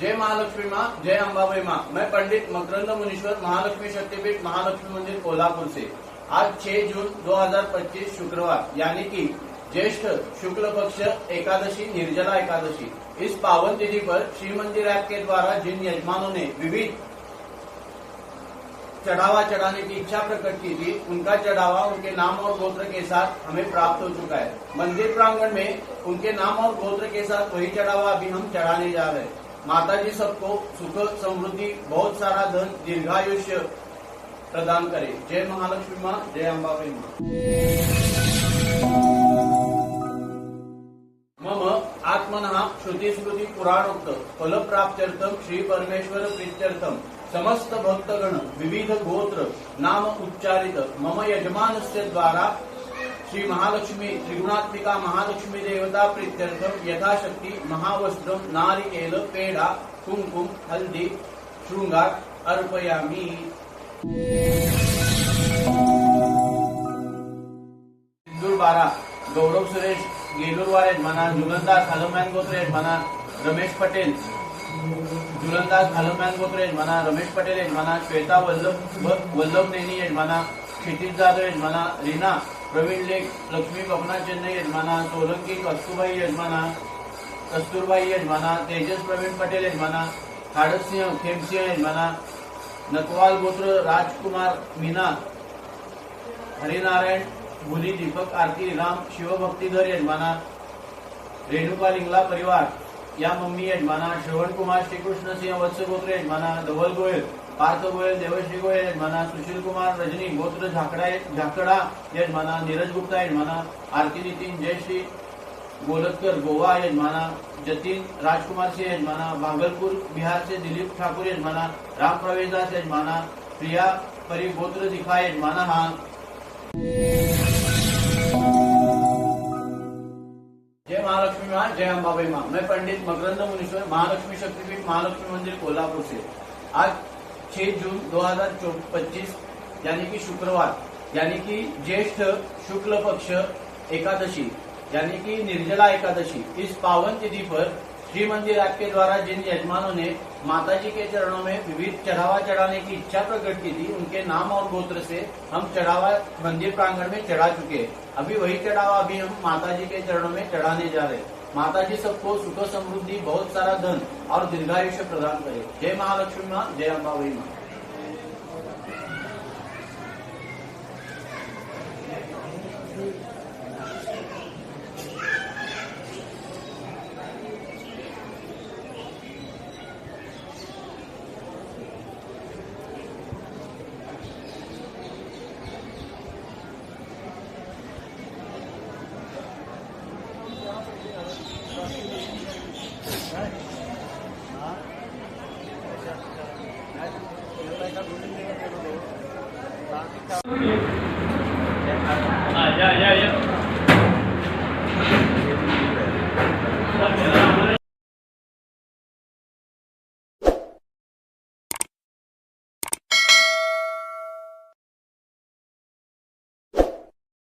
जय महालक्ष्मी माँ, जय अंबाबाई माँ। मैं पंडित मकरंद मुनीश्वर, महालक्ष्मी शक्तिपीठ, महालक्ष्मी मंदिर कोल्हापुर से। आज 6 जून 2025 शुक्रवार यानी कि ज्येष्ठ शुक्ल पक्ष एकादशी निर्जला एकादशी, इस पावन तिथि पर श्री मंदिर ऐप के द्वारा जिन यजमानों ने विविध चढ़ावा चढ़ाने की इच्छा प्रकट की थी, उनका चढ़ावा उनके नाम और गोत्र के साथ हमें प्राप्त हो चुका है। मंदिर प्रांगण में उनके नाम और गोत्र के साथ वही चढ़ावा अभी हम चढ़ाने जा रहे हैं। माता जी सबको सुख समृद्धि, बहुत सारा धन, दीर्घायुष्य प्रदान करे। जय महालक्ष्मी माँ, जय अंबाबाई माँ। मम आत्मनः श्रुति स्मृति पुराणोक्त फल प्राप्त्यर्थम श्री परमेश्वर प्रीत्यर्थम समस्त भक्तगण विविध गोत्र नाम उच्चारित मम यजमानस्य द्वारा श्री महालक्ष्मी त्रिगुणात्मिका महालक्ष्मी देवता प्रीत्यर्थम यथाशक्ति महावस्त्रम नारिकेल पेड़ा कुमकुम हल्दी श्रृंगार अर्पयामि। सिंदूर 12 गौरव सुरेश गेलूरवार यजमाना, जुलनदास हलमॅन गोत्र यजमाना रमेश पटेल, जुलनदास हलमॅन गोत्र यजमाना रमेश पटेल यजमाना, श्वेता वल्लभ नेनी यजमाना, क्षितिज जाधव यजमाना, रीना प्रवीण लेख, लक्ष्मी बपना चेन्नई यजमाना, सोलंकी कस्तुरबाई यजमाना, तेजस प्रवीण पटेल यजमाना, खाडसिंह खेमसिंह यजमाना, नकवाल गोत्र राजकुमार मीना, हरिनारायण भुली, दीपक आरती राम शिवभक्तीधर यजमाना, रेणुका लिंगला परिवार या मम्मी यजमाना, श्रवण कुमार श्रीकृष्ण सिंह वत्स गोत्र यजमाना, धवल गोयल, पार्थ गोयल, देवश्री गोयल यजमाना, सुशील कुमार रजनी गोत्र झाकड़ा यजमाना, नीरज गुप्ता यजमाना, आरती नितिन जयश्री गोलतकर गोवा यजमाना, जतिन राजकुमार सिंह यजमाना, भागलपुर बिहार से दिलीप ठाकुर यजमाना, राम प्रवेश दास यजमाना, प्रिया परी गोत्र दिखा यजमाना। जय महालक्ष्मी माँ, जय अंबाबाई माँ। मैं पंडित मकरंद मुनीश्वर, महालक्ष्मी शक्तिपीठ, महालक्ष्मी मंदिर कोल्हापुर से। आज 6 जून 2025 यानी कि शुक्रवार यानी कि ज्येष्ठ शुक्ल पक्ष एकादशी यानी कि निर्जला एकादशी, इस पावन तिथि पर श्री मंदिर ऐप के द्वारा जिन यजमानों ने माता जी के चरणों में विविध चढ़ावा चढ़ाने की इच्छा प्रकट की थी, उनके नाम और गोत्र से हम चढ़ावा मंदिर प्रांगण में चढ़ा चुके हैं। अभी वही चढ़ावा अभी हम माता जी के चरणों में चढ़ाने जा रहे हैं। माता जी सबको सुख समृद्धि, बहुत सारा धन और दीर्घायुष्य प्रदान करे। जय महालक्ष्मी माँ, जय अंबाबाई माँ। Ya.